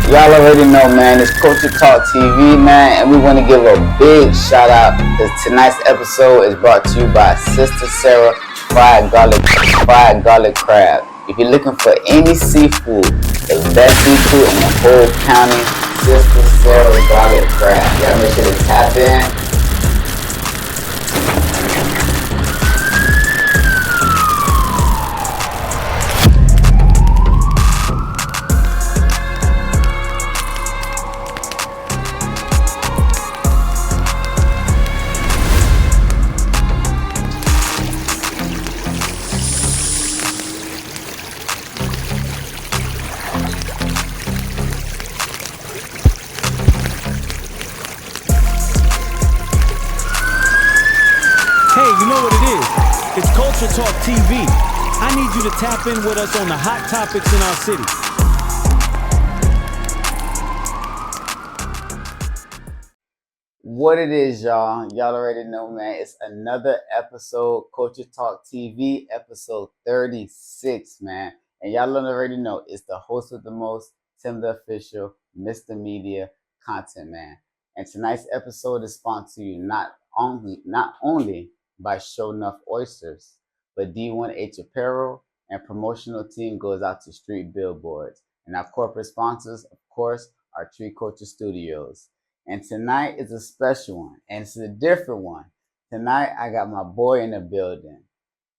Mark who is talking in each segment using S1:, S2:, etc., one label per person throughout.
S1: Y'all already know, man, it's Culture Talk TV, man, and we want to give a big shout out because tonight's episode is brought to you by Sister Sarah fried garlic crab. If you're looking for any seafood, the best seafood in the whole county, Sister Sarah garlic crab. Y'all make sure to tap in.
S2: It's Culture Talk TV. I need you to tap in with us on the hot topics in our city.
S1: What it is, y'all already know, man. It's another episode, Culture Talk TV, episode 36, man. And y'all already know, it's the host with the most, Tim the Official, Mr. Media, Content Man. And tonight's episode is sponsored to you not only by Show Enough Oysters, but D1H Apparel and promotional team goes out to street billboards. And our corporate sponsors, of course, are Tree Culture Studios. And tonight is a special one, and it's a different one. Tonight, I got my boy in the building,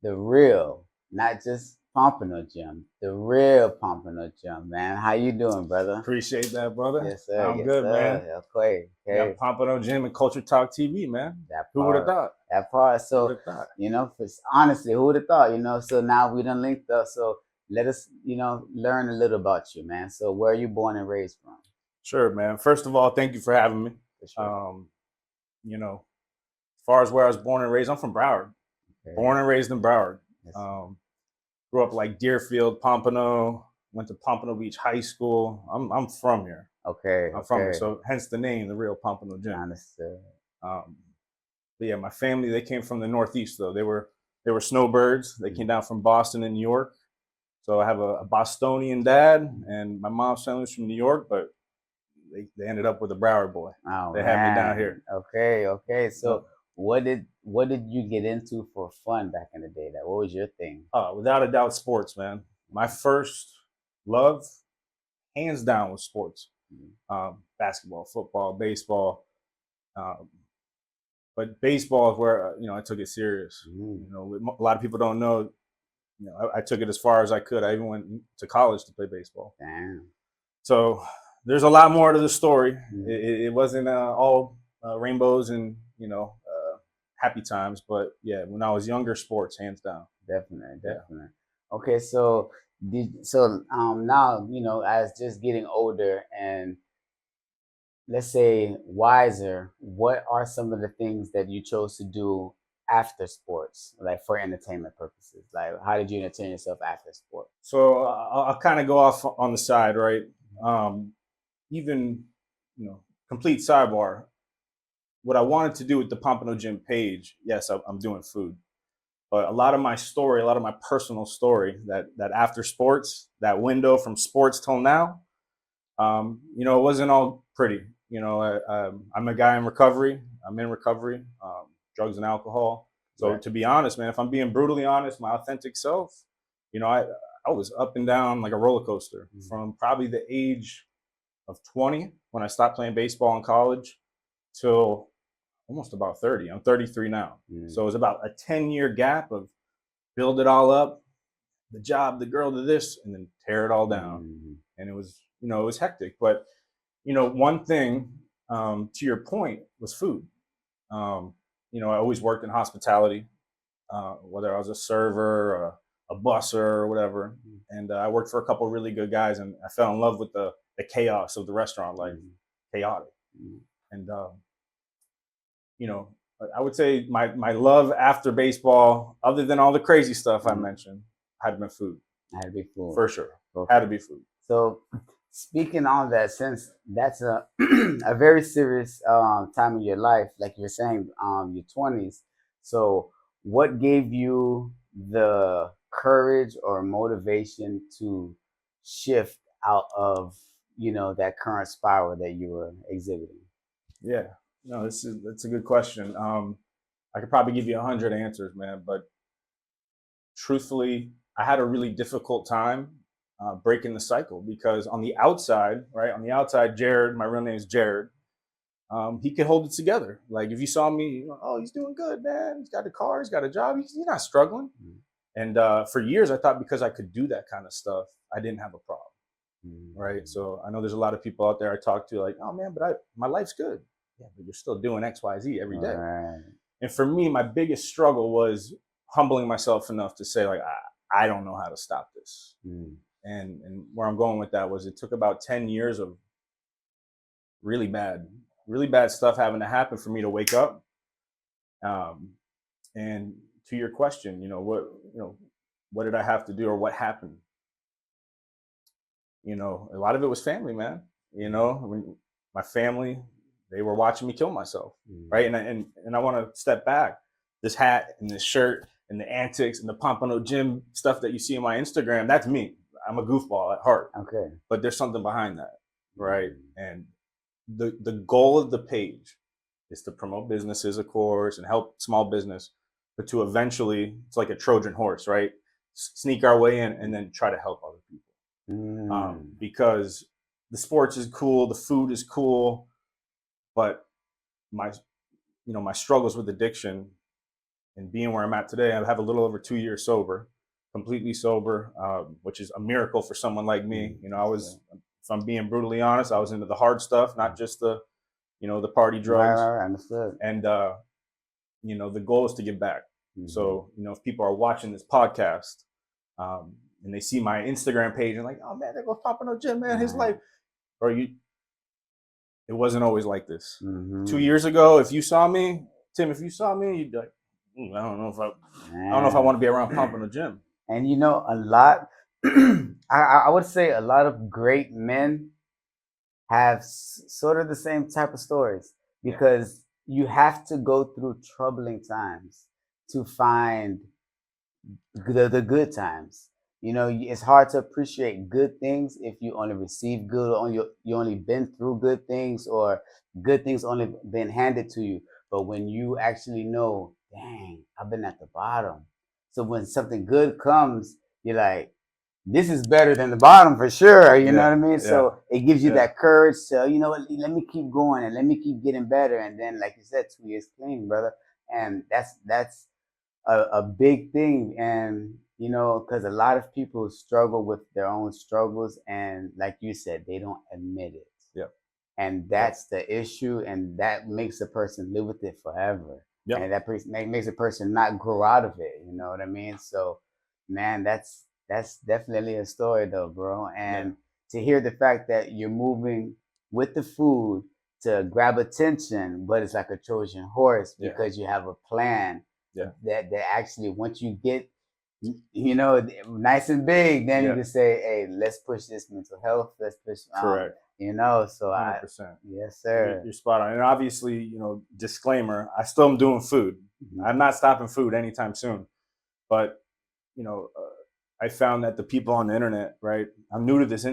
S1: the real, not just Pompano Jim, the real Pompano Jim, man. How you doing, brother?
S3: Appreciate that, brother.
S1: Yes, sir.
S3: I'm good, man.
S1: Okay.
S3: Yeah, Pompano Jim and Culture Talk TV, man. Who would have thought?
S1: That part. So, honestly, who would have thought, So now we done linked up. So let us, learn a little about you, man. So where are you born and raised from?
S3: Sure, man. First of all, thank you for having me.
S1: Sure.
S3: As far as where I was born and raised, I'm from Broward. Okay. Born and raised in Broward. Yes. Grew up like Deerfield, Pompano. Went to Pompano Beach High School. I'm from here.
S1: Okay.
S3: I'm from here, so hence the name, the real Pompano Jim.
S1: Understood.
S3: But yeah, my family, they came from the Northeast though. They were snowbirds. They came down from Boston and New York. So I have a Bostonian dad, and my mom's family was from New York, but they ended up with a Broward boy.
S1: Oh,
S3: they had me down here.
S1: Okay. So what did you get into for fun back in the day? What was your thing?
S3: Without a doubt, sports, man. My first love, hands down, was sports. Basketball, football, baseball. But baseball is where I took it serious. A lot of people don't know. I took it as far as I could. I even went to college to play baseball.
S1: Damn.
S3: So there's a lot more to the story. It wasn't all rainbows and happy times, but yeah, when I was younger, sports, hands down.
S1: Definitely. Okay, so now as just getting older and let's say wiser, what are some of the things that you chose to do after sports, like for entertainment purposes? Like, how did you entertain yourself after sport?
S3: So I'll kind of go off on the side, right? Even, complete sidebar, what I wanted to do with the Pompano Gym page, yes, I'm doing food. But a lot of my story, a lot of my personal story, that after sports, that window from sports till now, it wasn't all pretty. I'm a guy in recovery. I'm in recovery, drugs and alcohol. So To be honest, man, if I'm being brutally honest, my authentic self, I was up and down like a roller coaster from probably the age of 20 when I stopped playing baseball in college till almost about 30. I'm 33 now. So it was about a 10-year gap of build it all up, the job, the girl, to this, and then tear it all down. And it was, it was hectic. But, one thing, to your point, was food. I always worked in hospitality, whether I was a server or a busser or whatever. And I worked for a couple of really good guys, and I fell in love with the chaos of the restaurant life, chaotic. And, I would say my love after baseball, other than all the crazy stuff I mentioned, had been food.
S1: Had to be food.
S3: For sure.
S1: Okay.
S3: Had to be food.
S1: So speaking on that, since that's a a very serious time of your life, like you're saying, your 20s. So what gave you the courage or motivation to shift out of that current spiral that you were exhibiting?
S3: Yeah, no, that's a good question. I could probably give you 100 answers, man, but truthfully, I had a really difficult time breaking the cycle because on the outside, right, on the outside, Jared, my real name is Jared. He could hold it together. Like if you saw me, oh, he's doing good, man. He's got a car, he's got a job, he's not struggling.
S1: Mm.
S3: And for years, I thought because I could do that kind of stuff, I didn't have a problem, right? So I know there's a lot of people out there I talk to, like, oh man, but my life's good. Yeah, but you're still doing X, Y, Z every day.
S1: Right.
S3: And for me, my biggest struggle was humbling myself enough to say, like, I don't know how to stop this.
S1: Mm.
S3: And where I'm going with that was it took about 10 years of really bad stuff having to happen for me to wake up. And to your question, what did I have to do or what happened? A lot of it was family, man. When my family, they were watching me kill myself, right? And I want to step back. This hat and this shirt and the antics and the Pompano Gym stuff that you see on my Instagram, that's me. I'm a goofball at heart.
S1: Okay.
S3: But there's something behind that, right? And the goal of the page is to promote businesses, of course, and help small business, but to eventually, it's like a Trojan horse, right? Sneak our way in and then try to help other people. Because the sports is cool, the food is cool, but my struggles with addiction and being where I'm at today, I have a little over 2 years sober, completely sober, which is a miracle for someone like me. If I'm being brutally honest, I was into the hard stuff, not just the party drugs.
S1: Right, understood.
S3: And the goal is to give back. So if people are watching this podcast, and they see my Instagram page and like, oh man, there goes Pompano Gym, man, his life. Or it wasn't always like this. 2 years ago, if you saw me, Tim, you'd be like, I don't know if I want to be around Pompano Gym.
S1: And a lot, I would say a lot of great men have sort of the same type of stories because you have to go through troubling times to find the good times. It's hard to appreciate good things if you only receive good, or you only been through good things, or good things only been handed to you. But when you actually know, dang, I've been at the bottom. So when something good comes, you're like, this is better than the bottom for sure. You know what I mean? So it gives you that courage to, let me keep going and let me keep getting better. And then, like you said, 2 years clean, brother. And that's a big thing. And because a lot of people struggle with their own struggles, and like you said, they don't admit it. And that's the issue, and that makes a person live with it forever. And that makes a person not grow out of it. You know what I mean? So, man, that's definitely a story, though, bro. And to hear the fact that you're moving with the food to grab attention, but it's like a Trojan horse because you have a plan that actually, once you get nice and big, then you can say, hey, let's push this mental health. Let's push
S3: correct.
S1: So
S3: 100%.
S1: Yes, sir.
S3: You're spot on. And obviously, disclaimer, I still am doing food. I'm not stopping food anytime soon. But, I found that the people on the internet, right? I'm new to this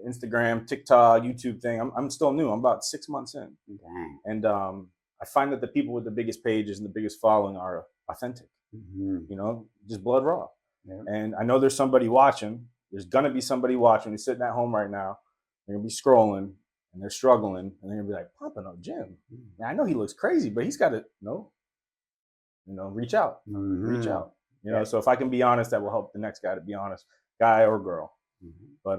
S3: Instagram, TikTok, YouTube thing. I'm still new. I'm about 6 months in.
S1: Dang.
S3: And I find that the people with the biggest pages and the biggest following are authentic, just blood raw. And I know there's somebody watching. There's going to be somebody watching. They're sitting at home right now. They're going to be scrolling and they're struggling. And they're going to be like, Pompano Gym. I know he looks crazy, but he's got to, reach out. Reach out. So if I can be honest, that will help the next guy to be honest, guy or girl. But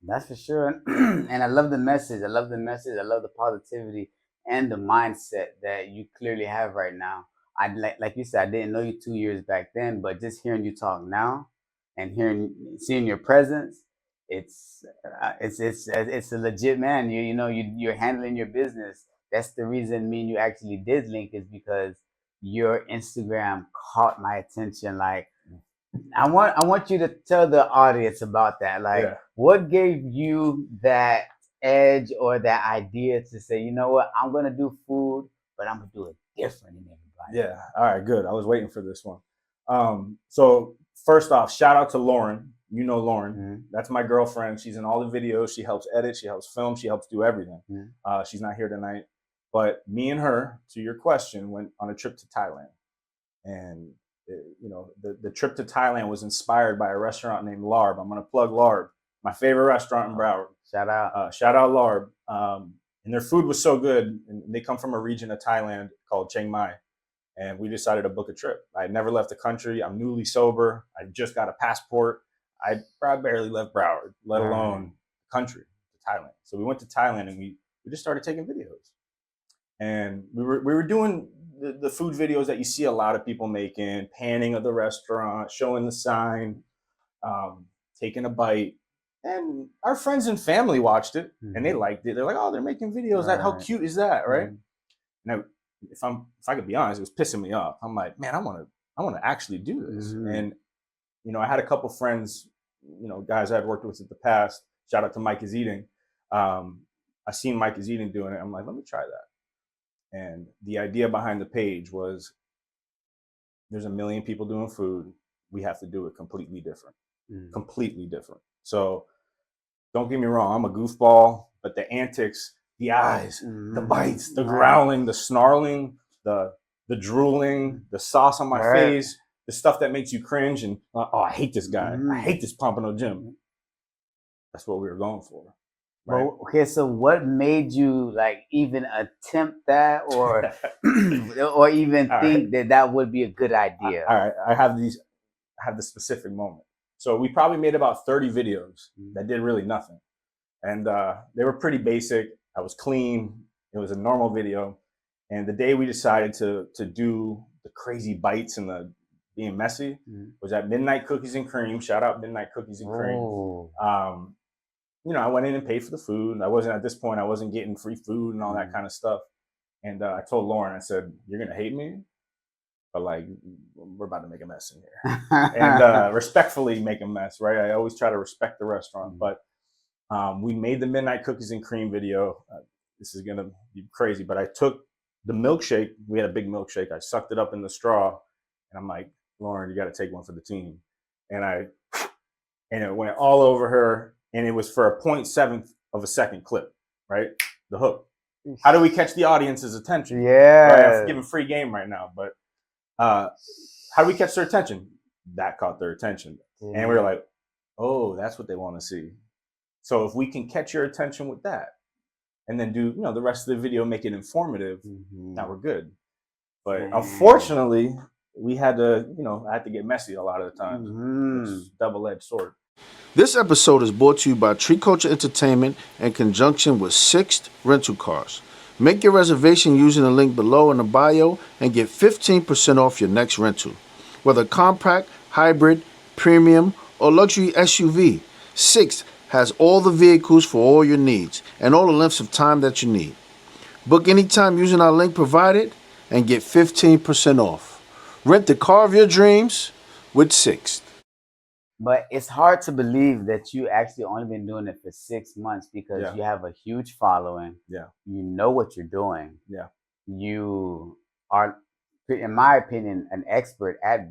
S1: that's for sure. And I love the message. I love the positivity and the mindset that you clearly have right now. Like you said, I didn't know you 2 years back then, but just hearing you talk now and seeing your presence, it's a legit man. You're handling your business. That's the reason me and you actually did link, is because your Instagram caught my attention. Like, I want you to tell the audience about that. Like, what gave you that edge or that idea to say, you know what, I'm gonna do food, but I'm gonna do it different than everybody?
S3: Yeah. All right. Good. I was waiting for this one. So first off, shout out to Lauren. you know Lauren. That's my girlfriend. She's in all the videos. She helps edit. She helps film. She helps do everything. She's not here tonight. But me and her, to your question, went on a trip to Thailand. And, the trip to Thailand was inspired by a restaurant named Larb. I'm going to plug Larb, my favorite restaurant in Broward.
S1: Shout out.
S3: Shout out Larb. And their food was so good. And they come from a region of Thailand called Chiang Mai. And we decided to book a trip. I had never left the country. I'm newly sober. I just got a passport. I barely left Broward, let alone the country, to Thailand. So we went to Thailand and we just started taking videos. And we were doing the food videos that you see a lot of people making, panning of the restaurant, showing the sign, taking a bite. And our friends and family watched it and they liked it. They're like, oh, they're making videos. How cute is that, right? Now, if I could be honest, it was pissing me off. I'm like, man, I want to actually do this. And, I had a couple friends, guys I had worked with in the past. Shout out to Mike is Eating. I seen Mike is Eating doing it. I'm like, let me try that. And the idea behind the page was there's a million people doing food. We have to do it completely different. Completely different. So don't get me wrong, I'm a goofball, but the antics, the eyes, the bites, the growling, the snarling, the drooling, the sauce on my face, the stuff that makes you cringe and, oh, I hate this guy. I hate this Pompano Gym. That's what we were going for. Right?
S1: Well, okay, so what made you like even attempt that or or even think that would be a good idea?
S3: All right, I have the specific moment. So we probably made about 30 videos that did really nothing. And they were pretty basic. I was clean. It was a normal video. And the day we decided to do the crazy bites and the being messy was at Midnight Cookies and Cream. Shout out Midnight Cookies and Cream. I went in and paid for the food. At this point, I wasn't getting free food and all that kind of stuff. And I told Lauren, I said, you're going to hate me, but like, we're about to make a mess in here. And respectfully make a mess, right? I always try to respect the restaurant. But we made the Midnight Cookies and Cream video. This is going to be crazy, but I took the milkshake. We had a big milkshake. I sucked it up in the straw. And I'm like, Lauren, you got to take one for the team. And it went all over her. And it was for a 0.7 of a second clip, right? The hook. How do we catch the audience's attention?
S1: Yeah.
S3: Right? I'm giving free game right now, but how do we catch their attention? That caught their attention. And we were like, oh, that's what they want to see. So if we can catch your attention with that and then do, the rest of the video, make it informative, now we're good. But unfortunately, we had to, I had to get messy a lot of the time. It's a double-edged sword.
S4: This episode is brought to you by Tree Culture Entertainment in conjunction with Sixt Rental Cars. Make your reservation using the link below in the bio and get 15% off your next rental. Whether compact, hybrid, premium, or luxury SUV, Sixt has all the vehicles for all your needs and all the lengths of time that you need. Book anytime using our link provided and get 15% off. Rent the car of your dreams with Sixt.
S1: But it's hard to believe that you actually only been doing it for 6 months because you have a huge following.
S3: Yeah.
S1: You know what you're doing.
S3: Yeah.
S1: You are, in my opinion, an expert at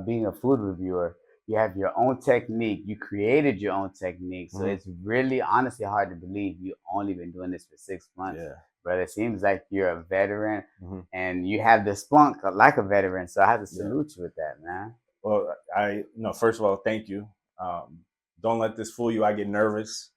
S1: being a food reviewer. You have your own technique. You created your own technique. So it's really, honestly hard to believe you only been doing this for 6 months.
S3: Yeah.
S1: But it seems like you're a veteran and you have the spunk like a veteran. So I have to salute you with that, man.
S3: Well, first of all, thank you. Don't let this fool you. I get nervous.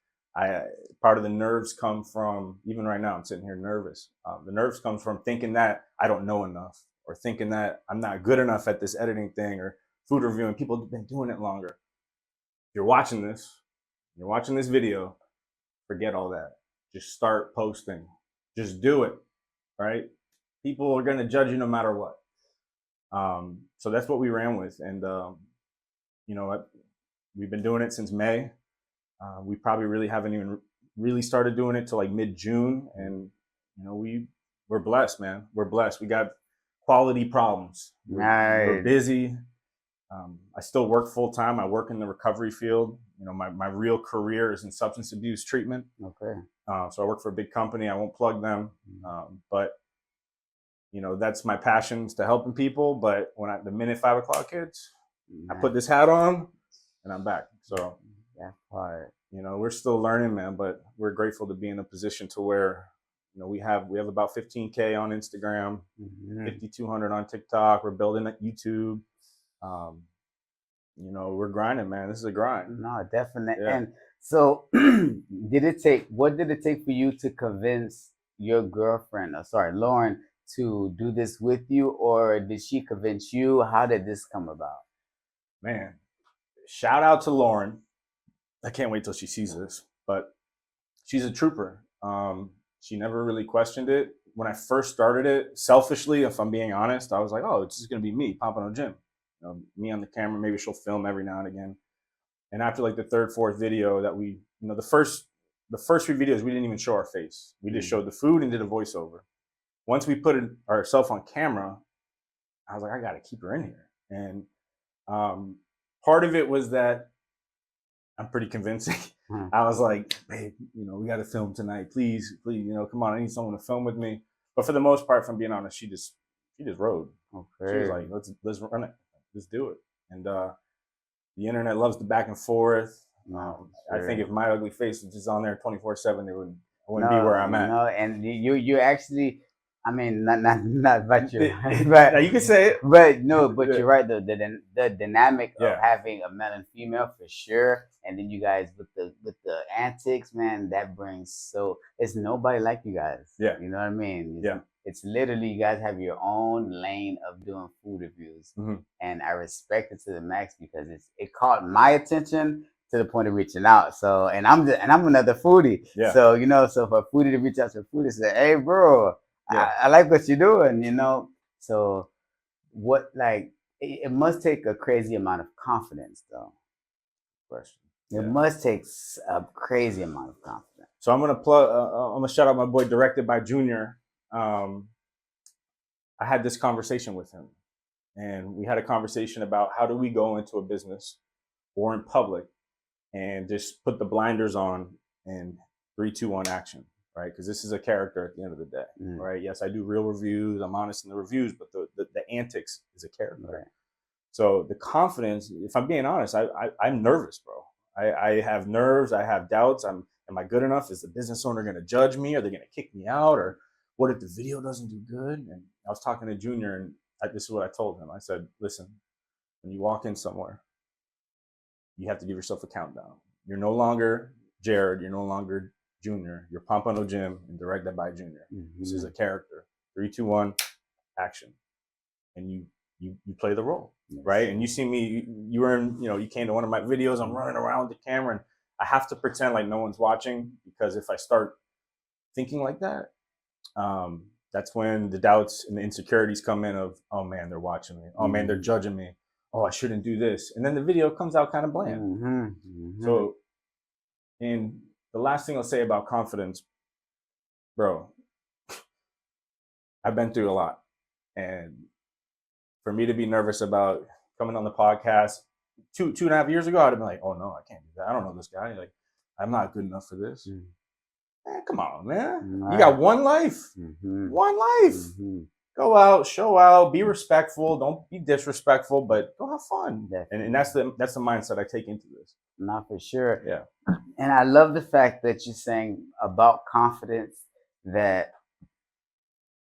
S3: Part of the nerves come from, even right now, I'm sitting here nervous. The nerves come from thinking that I don't know enough or thinking that I'm not good enough at this editing thing or food reviewing. People have been doing it longer. If you're watching this video, forget all that. Just start posting. Just do it, right? People are going to judge you no matter what. So that's what we ran with. And, we've been doing it since May. We probably really haven't even really started doing it till like mid-June. And, we're blessed, man. We're blessed. We got quality problems. We're busy. I still work full time. I work in the recovery field. My real career is in substance abuse treatment.
S1: Okay.
S3: So I work for a big company. I won't plug them. But that's my passion, is to helping people. But the minute 5 o'clock hits, I put this hat on and I'm back. So
S1: that part.
S3: you know, we're still learning, man, but we're grateful to be in a position to where, you know, we have about 15K on Instagram, 5,200 on TikTok. We're building at YouTube. You know, we're grinding, man. This is a grind.
S1: No, definitely.
S3: Yeah.
S1: And so, what did it take for you to convince your girlfriend, or sorry, Lauren, to do this with you, or did she convince you? How did this come about?
S3: Man, shout out to Lauren. I can't wait till she sees this, but she's a trooper. She never really questioned it. When I first started it, selfishly, if I'm being honest, I was like, oh, it's just going to be me, Pompano Jim. You know, me on the camera, maybe she'll film every now and again. And after like the third, fourth video that we, you know, the first few videos, we didn't even show our face. We just showed the food and did a voiceover. Once we put ourselves on camera, I was like, I got to keep her in here. And part of it was that I'm pretty convincing. I was like, babe, you know, we got to film tonight. Please, you know, come on. I need someone to film with me. But for the most part, if I'm being honest, she just rode.
S1: Okay.
S3: She was like, let's run it. Let's do it. And the internet loves the back and forth. I think if my ugly face was just on there 24/7, I wouldn't be where I'm at.
S1: No, and you actually, I mean, not about you,
S3: but
S1: but
S3: you can say it.
S1: But no, but you're right. The dynamic of having a male and female for sure, and then you guys with the antics, man, that brings it's nobody like you guys.
S3: Yeah,
S1: you know what I mean.
S3: Yeah,
S1: it's literally you guys have your own lane of doing food reviews, and I respect it to the max because it caught my attention to the point of reaching out. So, and I'm another foodie.
S3: Yeah.
S1: So you know, so for a foodie to reach out to a foodie, say, hey, bro. Yeah. I like what you're doing, you know. So, what it must take a crazy amount of confidence, though.
S3: Question.
S1: It must take a crazy amount of confidence.
S3: So I'm gonna shout out my boy, directed by Junior. I had this conversation with him, and we had a conversation about how do we go into a business or in public and just put the blinders on and 3, 2, 1 action. Right, because this is a character at the end of the day, right? Yes, I do real reviews. I'm honest in the reviews, but the antics is a character. Right. So the confidence, if I'm being honest, I'm nervous, bro. I have nerves. I have doubts. Am I good enough? Is the business owner going to judge me? Are they going to kick me out? Or what if the video doesn't do good? And I was talking to Junior, and this is what I told him. I said, listen, when you walk in somewhere, you have to give yourself a countdown. You're no longer Jared. You're no longer Junior, you're Pompano Jim and directed by Junior. This is a character. 3, 2, 1, action. And you play the role, right? And you see me, you were in, you know, you came to one of my videos, I'm running around with the camera and I have to pretend like no one's watching, because if I start thinking like that, that's when the doubts and the insecurities come in of, oh man, they're watching me. Oh man, they're judging me. Oh, I shouldn't do this. And then the video comes out kind of bland. So, and the last thing I'll say about confidence, bro, I've been through a lot. And for me to be nervous about coming on the podcast 2.5 years ago, I'd have been like, oh no, I can't do that. I don't know this guy. Like, I'm not good enough for this. Man, come on, man. Right. You got one life. One life. Go out, show out, be respectful. Don't be disrespectful, but go have fun. And that's the mindset I take into this.
S1: Not for sure.
S3: Yeah.
S1: And I love the fact that you're saying about confidence, that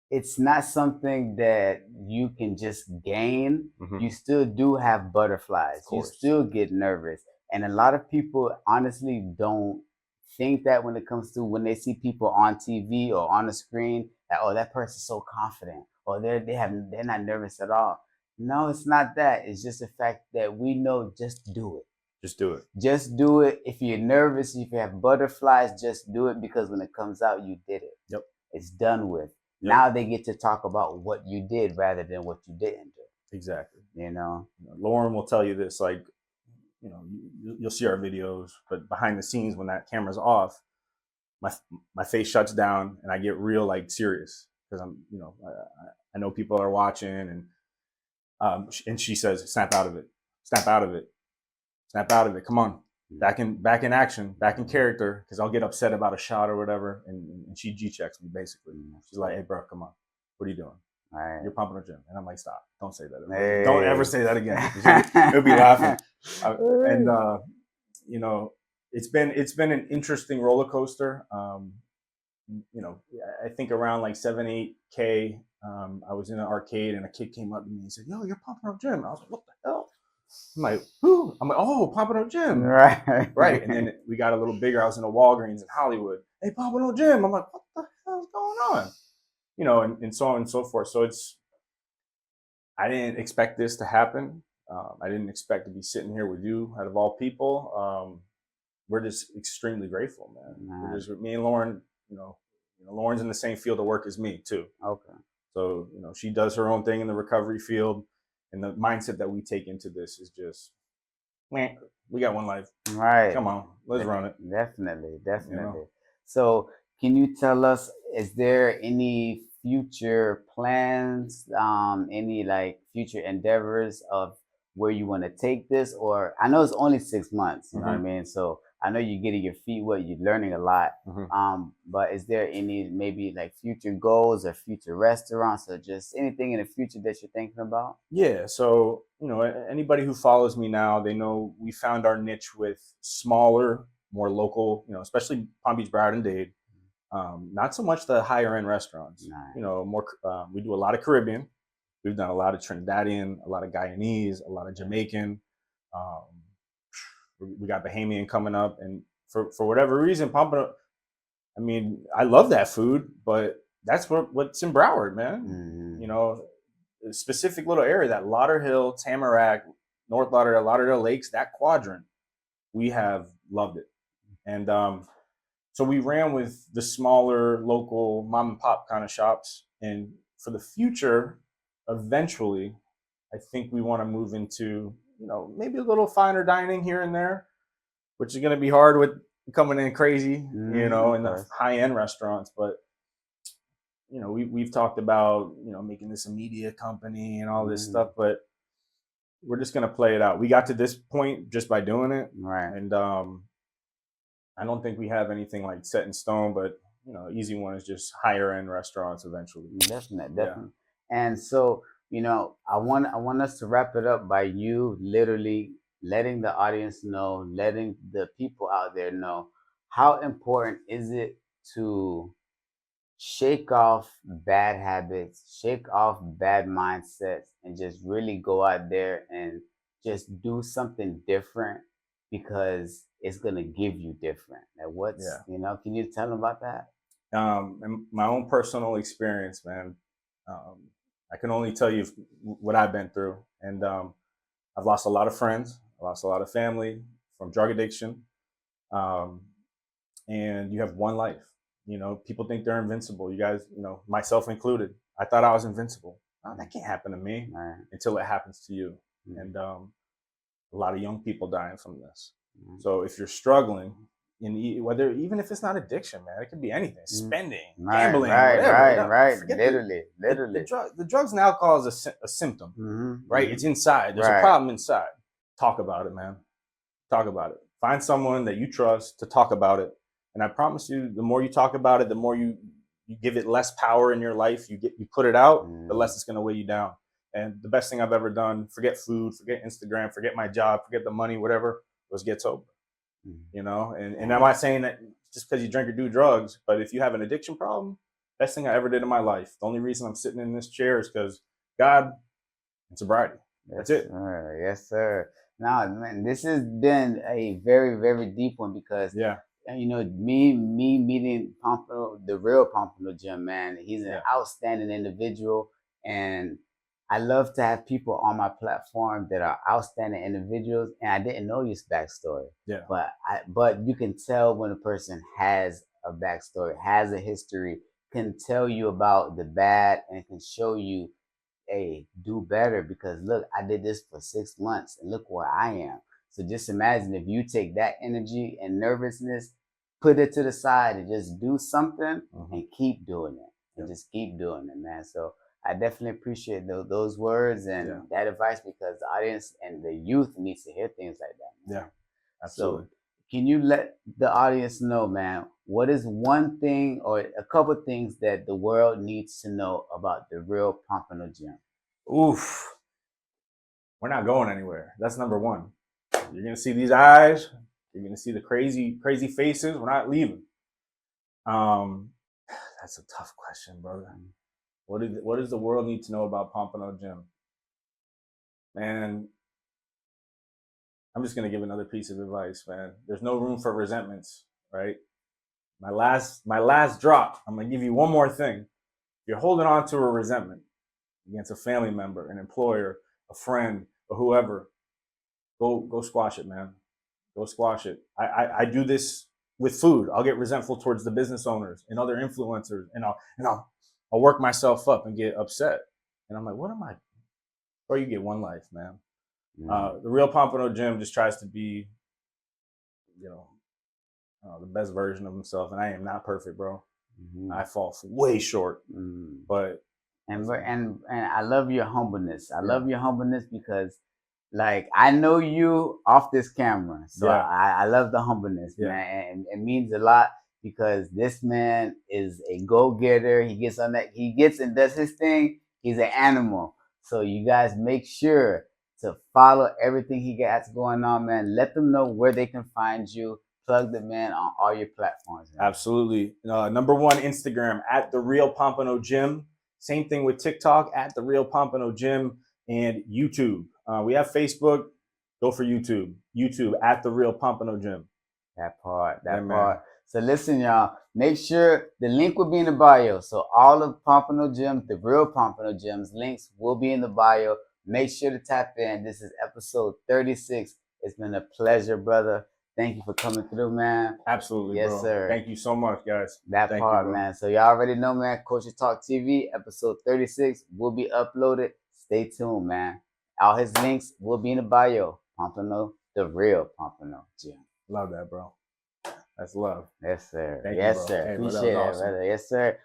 S1: it's not something that you can just gain. You still do have butterflies. You still get nervous. And a lot of people honestly don't think that when it comes to when they see people on TV or on the screen, that, oh, that person's so confident, or they're not nervous at all. No, it's not that. It's just the fact that we know, just do it.
S3: Just do it.
S1: Just do it. If you're nervous, if you have butterflies, just do it, because when it comes out, you did it.
S3: Yep.
S1: It's done with. Yep. Now they get to talk about what you did rather than what you didn't do.
S3: Exactly.
S1: You know,
S3: Lauren will tell you this, like, you know, you'll see our videos, but behind the scenes, when that camera's off, my face shuts down and I get real, like, serious, because I'm, you know, I know people are watching, and she says, snap out of it. Snap out of it. Snap out of it. Come on, back in action, back in character, because I'll get upset about a shot or whatever, and she G-checks me basically. She's like, hey, bro, come on. What are you doing?
S1: Right.
S3: You're pumping a gym. And I'm like, stop. Don't say that.
S1: Hey.
S3: Don't ever say that again. He'll be laughing. And you know, it's been an interesting roller coaster. You know, I think around like 7-8K, I was in an arcade and a kid came up to me and said, "Yo, you're pumping up gym." I was like, "What the hell?" I'm like, "Who?" I'm like, "Oh, pumping up gym." Right. And then we got a little bigger. I was in a Walgreens in Hollywood. "Hey, pumping up gym." I'm like, "What the hell is going on?" You know, and so on and so forth. So I didn't expect this to happen. I didn't expect to be sitting here with you out of all people. We're just extremely grateful, man. We're just, me and Lauren, Lauren's in the same field of work as me too.
S1: Okay.
S3: So, she does her own thing in the recovery field, and the mindset that we take into this is just, man, we got one life.
S1: Right.
S3: Come on, let's run it.
S1: Definitely. So, can you tell us, is there any future plans, any like future endeavors of where you want to take this? Or I know it's only 6 months, you know what I mean? So I know you're getting your feet wet, you're learning a lot. But is there any maybe like future goals or future restaurants or just anything in the future that you're thinking about?
S3: Yeah. So, anybody who follows me now, they know we found our niche with smaller, more local, especially Palm Beach, Broward, and Dade. Not so much the higher end restaurants.
S1: Nice.
S3: More. We do a lot of Caribbean. We've done a lot of Trinidadian, a lot of Guyanese, a lot of Jamaican. We got Bahamian coming up, and for whatever reason, Pompano. I mean, I love that food, but that's what's in Broward, man. A specific little area, that Lauderhill, Tamarack, North Lauderdale Lakes, that quadrant, we have loved it. And so we ran with the smaller local mom and pop kind of shops. And for the future, eventually, I think we want to move into, maybe a little finer dining here and there, which is going to be hard with coming in crazy, in the high end restaurants. But, we've talked about, making this a media company and all this stuff, but we're just going to play it out. We got to this point just by doing it.
S1: Right.
S3: And I don't think we have anything like set in stone, but easy one is just higher end restaurants eventually.
S1: Definitely. Yeah. And so, I want us to wrap it up by you literally letting the audience know, letting the people out there know how important is it to shake off bad habits, shake off bad mindsets, and just really go out there and just do something different because it's gonna give you different. Like can you tell them about that?
S3: In my own personal experience, man, I can only tell you what I've been through, and I've lost a lot of friends, I lost a lot of family from drug addiction, and you have one life. People think they're invincible. You guys, myself included. I thought I was invincible. Oh, that can't happen to me until it happens to you. And a lot of young people dying from this. So if you're struggling, even if it's not addiction, man, it could be anything. Spending, gambling, whatever.
S1: Right. Literally.
S3: The drugs and alcohol is a symptom, right? It's inside. There's a problem inside. Talk about it, man. Talk about it. Find someone that you trust to talk about it. And I promise you, the more you talk about it, the more you give it less power in your life. You put it out, the less it's going to weigh you down. And the best thing I've ever done, forget food, forget Instagram, forget my job, forget the money, whatever, was get sober. And I'm not saying that just because you drink or do drugs, but if you have an addiction problem, best thing I ever did in my life. The only reason I'm sitting in this chair is because God and sobriety. That's it.
S1: Yes, sir. Now, man, this has been a very, very deep one because me meeting Pompano, the real Pompano Jim, man, he's an outstanding individual, and I love to have people on my platform that are outstanding individuals, and I didn't know your backstory.
S3: Yeah.
S1: But you can tell when a person has a backstory, has a history, can tell you about the bad, and can show you, hey, do better because look, I did this for 6 months and look where I am. So just imagine if you take that energy and nervousness, put it to the side and just do something and keep doing it. And just keep doing it, man. So I definitely appreciate those words and that advice because the audience and the youth needs to hear things like that, man.
S3: Yeah, absolutely.
S1: So can you let the audience know, man, what is one thing or a couple things that the world needs to know about the real Pompano Gym?
S3: Oof, we're not going anywhere. That's number one. You're gonna see these eyes. You're gonna see the crazy, crazy faces. We're not leaving. Um, that's a tough question, brother. What does the world need to know about Pompano Gym? Man, I'm just gonna give another piece of advice, man. There's no room for resentments, right? My last drop. I'm gonna give you one more thing. If you're holding on to a resentment against a family member, an employer, a friend, or whoever, go squash it, man. Go squash it. I do this with food. I'll get resentful towards the business owners and other influencers, and I'll work myself up and get upset. And I'm like, what am I? Bro, you get one life, man. The real Pompano Gym just tries to be, you know, the best version of himself, and I am not perfect, bro. I fall way short, but
S1: and I love your humbleness. I love your humbleness because, like, I know you off this camera, so I love the humbleness, man, and it means a lot because this man is a go-getter. He gets and does his thing. He's an animal. So you guys make sure to follow everything he got going on, man. Let them know where they can find you. Plug the man on all your platforms, man.
S3: Absolutely. Number one, Instagram at The Real Pompano Gym. Same thing with TikTok at The Real Pompano Gym, and YouTube. We have Facebook. Go for YouTube. YouTube at The Real Pompano Gym.
S1: That part. So listen, y'all. Make sure the link will be in the bio. So all of Pompano Gyms, the real Pompano Gyms, links will be in the bio. Make sure to tap in. This is episode 36. It's been a pleasure, brother. Thank you for coming through, man.
S3: Absolutely,
S1: yes,
S3: bro.
S1: sir.
S3: Thank you so much, guys.
S1: Thank you, man. So y'all already know, man. Culture Talk TV, episode 36 will be uploaded. Stay tuned, man. All his links will be in the bio. Pompano, the real Pompano Gym.
S3: Love that, bro. That's love.
S1: Yes, sir.
S3: Thank
S1: yes,
S3: you, bro.
S1: sir.
S3: Hey, bro,
S1: Appreciate
S3: that was
S1: it,
S3: awesome.
S1: brother. Yes, sir.